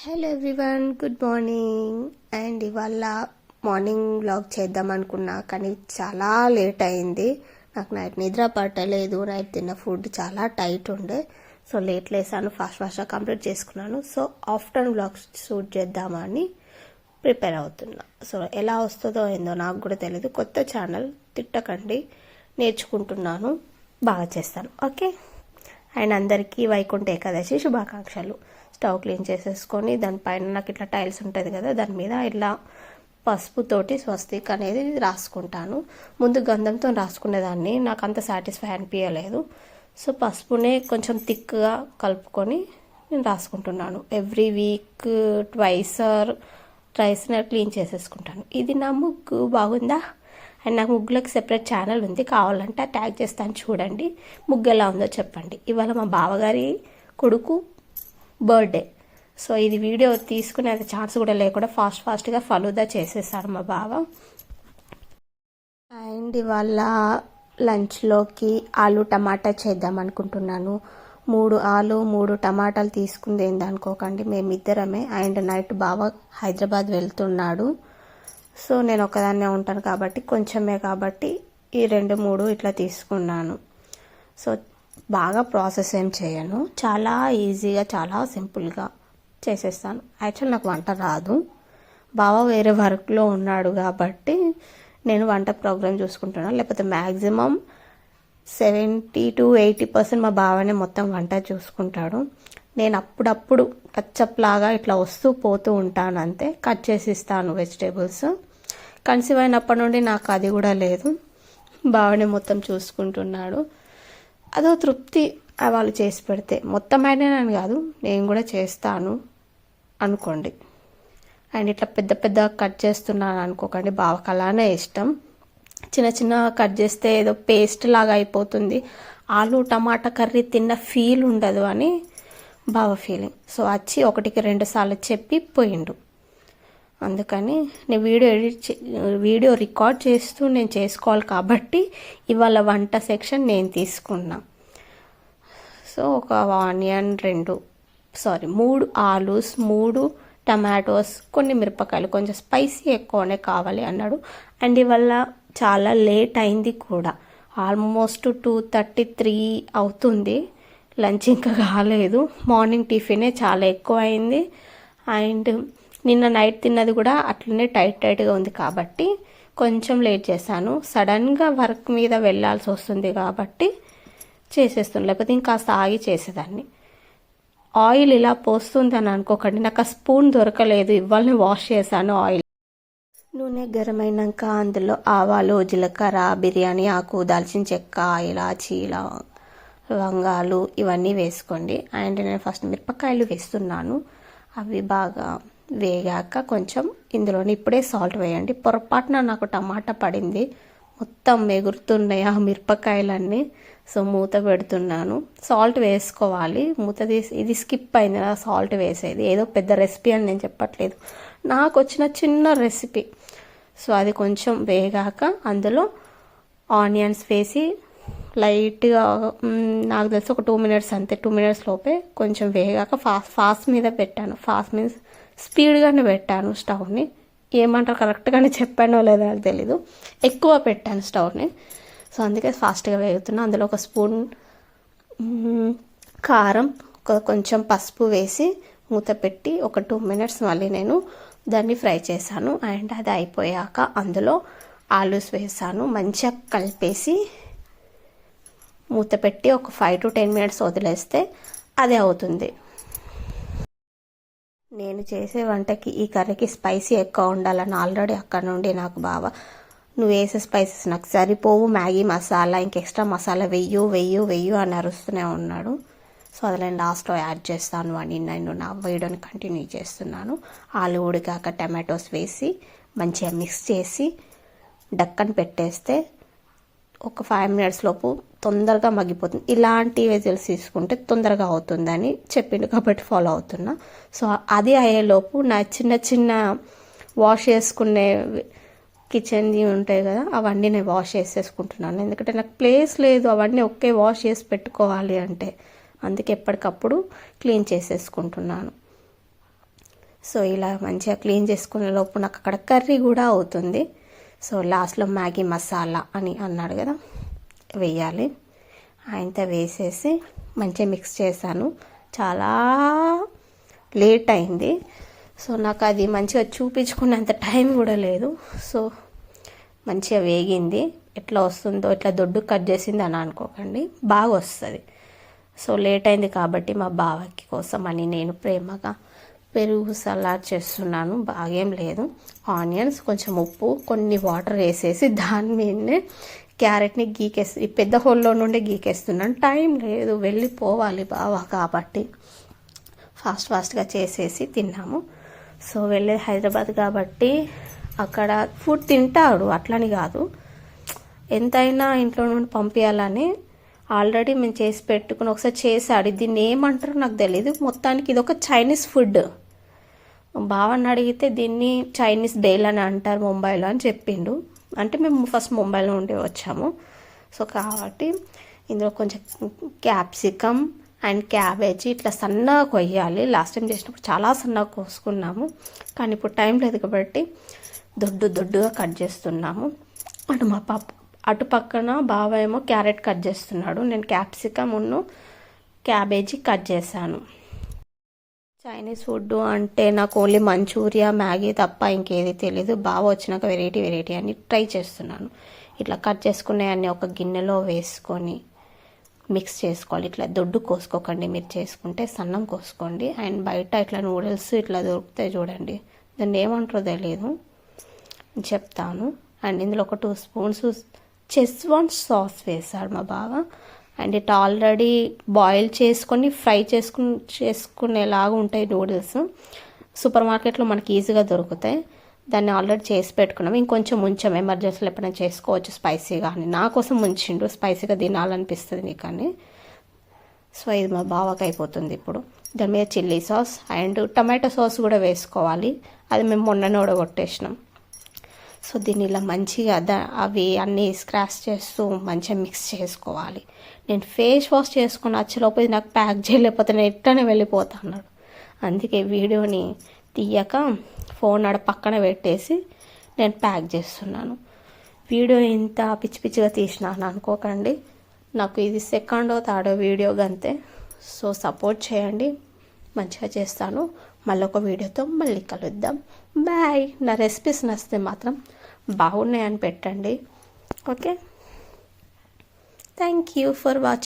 Hello everyone, good morning. And ఇవాళ morning vlog చేద్దాం అనుకున్నా, కానీ చాలా లేట్ అయింది. నాకు నైట్ నిద్ర పట్టలేదు. నైట్ తిన్న ఫుడ్ చాలా టైట్ ఉండే, సో లేట్ లేసాను. ఫాస్ట్గా కంప్లీట్ చేసుకున్నాను. సో ఆఫ్టర్నూన్ వ్లాగ్ షూట్ చేద్దామని ప్రిపేర్ అవుతున్నా. సో ఎలా వస్తుందో ఏందో నాకు కూడా తెలియదు. కొత్త ఛానల్, తిట్టకండి, నేర్చుకుంటున్నాను, బాగా చేస్తాను. ఓకే. అండ్ అందరికీ వైకుంఠ ఏకాదశి శుభాకాంక్షలు. స్టవ్ క్లీన్ చేసేసుకొని దానిపైన నాకు ఇట్లా టైల్స్ ఉంటుంది కదా, దాని మీద ఇట్లా పసుపుతోటి స్వస్తిక్ అనేది రాసుకుంటాను. ముందు గంధంతో రాసుకునేదాన్ని, నాకు అంత సాటిస్ఫై అనిపించలేదు. సో పసుపునే కొంచెం థిక్గా కలుపుకొని నేను రాసుకుంటున్నాను. ఎవ్రీ వీక్ ట్రైస్ క్లీన్ చేసేసుకుంటాను. ఇది నా ముగ్గు బాగుందా? అండ్ నాకు ముగ్గులకు సెపరేట్ ఛానల్ ఉంది, కావాలంటే ట్యాగ్ చేస్తాను, చూడండి. ముగ్గు ఎలా ఉందో చెప్పండి. ఇవాళ మా బావగారి కొడుకు బర్త్డే. సో ఇది వీడియో తీసుకునే అంత ఛాన్స్ కూడా లేకుండా ఫాస్ట్గా ఫలూదా చేసేసారు మా బావ. అండ్ ఇవాళ లంచ్లోకి ఆలు టమాటా చేద్దాం అనుకుంటున్నాను. 3 ఆలు 3 టమాటాలు తీసుకుంది ఏందనుకోకండి, మేమిద్దరమే. అండ్ నైట్ బావ హైదరాబాద్ వెళ్తున్నాడు. సో నేను ఒకదాన్నే ఉంటాను కాబట్టి కొంచెమే, కాబట్టి ఈ 2-3 ఇట్లా తీసుకున్నాను. సో బాగా ప్రాసెస్ ఏం చేయను, చాలా ఈజీగా చాలా సింపుల్గా చేసేస్తాను. యాక్చువల్ నాకు వంట రాదు, బావ వేరే వర్క్లో ఉన్నాడు కాబట్టి నేను వంట ప్రోగ్రామ్ చూసుకుంటున్నాను. లేకపోతే మ్యాక్సిమం 70-80% మా బావనే మొత్తం వంట చూసుకుంటాడు. నేను అప్పుడప్పుడు టచ్అప్ లాగా ఇట్లా వస్తూ పోతూ ఉంటాను, అంతే. కట్ చేసి ఇస్తాను వెజిటేబుల్స్. కన్సీవ్ అయినప్పటి నుండి నాకు అది కూడా లేదు, బావనే మొత్తం చూసుకుంటున్నాడు. అదో తృప్తి వాళ్ళు చేసి పెడితే. మొత్తం అయినానని కాదు, నేను కూడా చేస్తాను అనుకోండి. అండ్ ఇట్లా పెద్ద కట్ చేస్తున్నాను అనుకోకండి, బావకు అలానే ఇష్టం. చిన్న కట్ చేస్తే ఏదో పేస్ట్ లాగా అయిపోతుంది, ఆలు టమాటా కర్రీ తిన్న ఫీల్ ఉండదు అని బావ ఫీలింగ్. సో వచ్చి 1-2 సార్లు చెప్పి పోయిండు. అందుకని నేను వీడియో రికార్డ్ చేస్తూ నేను చేసుకోవాలి కాబట్టి ఇవాళ వంట సెక్షన్ నేను తీసుకున్నా. సో ఒక ఆనియన్ 3 ఆలూస్, 3 టమాటోస్, కొన్ని మిరపకాయలు, కొంచెం స్పైసీ ఎక్కువనే కావాలి అన్నాడు. అండ్ ఇవాళ చాలా లేట్ అయింది కూడా, ఆల్మోస్ట్ 2:33 అవుతుంది. లంచ్ ఇంకా కాలేదు. మార్నింగ్ టిఫినే చాలా ఎక్కువ అయింది. అండ్ నిన్న నైట్ తిన్నది కూడా అట్లనే టైట్గా ఉంది కాబట్టి కొంచెం లేట్ చేశాను. సడన్గా వర్క్ మీద వెళ్ళాల్సి వస్తుంది కాబట్టి చేసేస్తుంది, లేకపోతే ఇంకాస్త ఆగి చేసేదాన్ని. ఆయిల్ ఇలా పోస్తుంది అని అనుకోకండి, నాకు ఆ స్పూన్ దొరకలేదు, ఇవాళనే వాష్ చేశాను. ఆయిల్ నూనె గరమైనాక అందులో ఆవాలు, జీలకర్ర, బిర్యానీ ఆకు, దాల్చిన చెక్క, ఇలాచీ, లవంగాలు ఇవన్నీ వేసుకోండి. అండ్ నేను ఫస్ట్ మిరపకాయలు వేస్తున్నాను. అవి బాగా వేగాక కొంచెం ఇందులోని ఇప్పుడే సాల్ట్ వేయండి. పొరపాటున నాకు టమాటా పడింది, మొత్తం ఎగురుతున్నాయి ఆ మిరపకాయలన్నీ. సో మూత పెడుతున్నాను. సాల్ట్ వేసుకోవాలి, మూత తీసి. ఇది స్కిప్ అయింది నా సాల్ట్ వేసేది. ఏదో పెద్ద రెసిపీ అని నేను చెప్పట్లేదు, నాకు వచ్చిన చిన్న రెసిపీ. సో అది కొంచెం వేగాక అందులో ఆనియన్స్ వేసి లైట్గా, నాకు తెలిసి ఒక 2 మినిట్స్ అంతే. 2 మినిట్స్ లోపే కొంచెం వేగాక ఫాస్ట్ మీద పెట్టాను. ఫాస్ట్ మీన్స్ స్పీడ్గానే పెట్టాను స్టవ్ని. ఏమంటారు, కరెక్ట్గానే చెప్పానో లేదో నాకు తెలీదు, ఎక్కువ పెట్టాను స్టవ్ని. సో అందుకే ఫాస్ట్గా వేగుతున్నా. అందులో 1 స్పూన్ కారం, కొంచెం పసుపు వేసి మూత పెట్టి ఒక 2 మినిట్స్ మళ్ళీ నేను దాన్ని ఫ్రై చేశాను. అండ్ అది అయిపోయాక అందులో ఆలూస్ వేసాను. మంచిగా కలిపేసి మూత పెట్టి ఒక 5-10 మినిట్స్ వదిలేస్తే అదే అవుతుంది. నేను చేసే వంటకి ఈ కర్రీకి స్పైసీ ఎక్కువ ఉండాలని ఆల్రెడీ అక్కడ నుండి నాకు బావ, నువ్వు వేసే స్పైసెస్ నాకు సరిపోవు, మ్యాగీ మసాలా, ఇంక ఎక్స్ట్రా మసాలా వెయ్యు అని అరుస్తూనే ఉన్నాడు. సో అది నేను లాస్ట్లో యాడ్ చేస్తాను అని నేను నా వీడియోని కంటిన్యూ చేస్తున్నాను. ఆలు ఉడికాక టమాటోస్ వేసి మంచిగా మిక్స్ చేసి డక్కని పెట్టేస్తే ఒక 5 మినిట్స్ లోపు తొందరగా మగ్గిపోతుంది. ఇలాంటి వెజిల్స్ తీసుకుంటే తొందరగా అవుతుందని చెప్పిండు కాబట్టి ఫాలో అవుతున్నా. సో అది అయ్యేలోపు నా చిన్న వాష్ చేసుకునే కిచెన్ది ఉంటాయి కదా, అవన్నీ నేను వాష్ చేసేసుకుంటున్నాను. ఎందుకంటే నాకు ప్లేస్ లేదు అవన్నీ ఒకే వాష్ చేసి పెట్టుకోవాలి అంటే, అందుకే ఎప్పటికప్పుడు క్లీన్ చేసేసుకుంటున్నాను. సో ఇలా మంచిగా క్లీన్ చేసుకునే లోపు నాకు అక్కడ కర్రీ కూడా అవుతుంది. సో లాస్ట్లో మ్యాగీ మసాలా అని అన్నాడు కదా, వేయాలి. ఆయనతో వేసేసి మంచిగా మిక్స్ చేశాను. చాలా లేట్ అయింది. సో నాకు అది మంచిగా చూపించుకునేంత టైం కూడా లేదు. సో మంచిగా వేగింది. ఎట్లా వస్తుందో ఇట్లా దొడ్డు కట్ చేసింది అని అనుకోకండి, బాగా వస్తుంది. సో లేట్ అయింది కాబట్టి మా బావకి కోసం అని నేను ప్రేమగా పెరుగు సలాడ్ చేస్తున్నాను. బాగేం లేదు. ఆనియన్స్, కొంచెం ఉప్పు, కొన్ని వాటర్ వేసేసి దాని మీదనే క్యారెట్ని ఈ పెద్ద హోల్లో నుండి గీకేస్తున్నాను. టైం లేదు, వెళ్ళిపోవాలి బావ కాబట్టి ఫాస్ట్గా చేసేసి తిన్నాము. సో వెళ్ళేది హైదరాబాద్ కాబట్టి అక్కడ ఫుడ్ తింటాడు, అట్లని కాదు, ఎంతైనా ఇంట్లో నుండి పంపించాలని ఆల్రెడీ మేము చేసి పెట్టుకుని ఒకసారి చేసాడు. దీన్ని ఏమంటారో నాకు తెలియదు. మొత్తానికి ఇది ఒక చైనీస్ ఫుడ్. బావని అడిగితే దీన్ని చైనీస్ బేల్ అని అంటారు ముంబైలో అని చెప్పిండు. అంటే మేము ఫస్ట్ ముంబైలో ఉండి వచ్చాము. సో కాబట్టి ఇందులో కొంచెం క్యాప్సికమ్ అండ్ క్యాబేజీ ఇట్లా సన్నగా కొయ్యాలి. లాస్ట్ టైం చేసినప్పుడు చాలా సన్నగా కోసుకున్నాము, కానీ ఇప్పుడు టైం లేదు కాబట్టి దొడ్డుగా కట్ చేస్తున్నాము. అటు పక్కన బావ ఏమో క్యారెట్ కట్ చేస్తున్నాడు, నేను క్యాప్సికమ్ క్యాబేజీ కట్ చేశాను. చైనీస్ ఫుడ్ అంటే నాకు ఓన్లీ మంచూరియా, మ్యాగీ తప్ప ఇంకేది తెలీదు. బావ వచ్చినాక వెరైటీ అని ట్రై చేస్తున్నాను. ఇట్లా కట్ చేసుకునే అన్ని ఒక గిన్నెలో వేసుకొని మిక్స్ చేసుకోవాలి. ఇట్లా దొడ్డు కోసుకోకండి, మీరు చేసుకుంటే సన్నం కోసుకోండి. అండ్ బయట ఇట్లా నూడిల్స్ ఇట్లా దొరుకుతాయి చూడండి, దాన్ని ఏమంటారో తెలియదు, చెప్తాను. అండ్ ఇందులో ఒక 2 స్పూన్స్ చెజ్వాన్ సాస్ వేశాడు మా బావ. అండ్ ఇట్ ఆల్రెడీ బాయిల్ చేసుకొని ఫ్రై చేసుకునేలాగా ఉంటాయి నూడిల్స్. సూపర్ మార్కెట్లో మనకి ఈజీగా దొరుకుతాయి. దాన్ని ఆల్రెడీ చేసి పెట్టుకున్నాం. ఇంకొంచెం ఉంచాం, ఎమర్జెన్సీలో ఎప్పుడైనా చేసుకోవచ్చు స్పైసీగా అని. నా కోసం ఉంచిండు, స్పైసీగా తినాలనిపిస్తుంది నీకు అని. సో ఇది మా బావకి అయిపోతుంది ఇప్పుడు. దాని మీద chilli sauce and tomato sauce కూడా వేసుకోవాలి. అది మేము మొన్ననే కొట్టేసినాం. సో దీన్ని ఇలా మంచిగా అవి అన్నీ స్క్రాచ్ చేస్తూ మంచిగా మిక్స్ చేసుకోవాలి. నేను ఫేస్ వాష్ చేసుకుని వచ్చేలోపు నాకు ప్యాక్ చేయలేకపోతే నేను ఎట్లనే వెళ్ళిపోతా అన్నాడు. అందుకే వీడియోని తీయక ఫోన్ ఆడ పక్కన పెట్టేసి నేను ప్యాక్ చేస్తున్నాను. వీడియో ఇంత పిచ్చిగా తీసినాను అనుకోకండి, నాకు ఇది 2వ 3వ వీడియో అంతే. సో సపోర్ట్ చేయండి, మంచిగా చేస్తాను. మళ్ళీ ఒక వీడియోతో మళ్ళీ కలుద్దాం. బాయ్. నా రెసిపీస్ నచ్చితే మాత్రం బాగున్నాయని పెట్టండి. Okay, thank you for watching.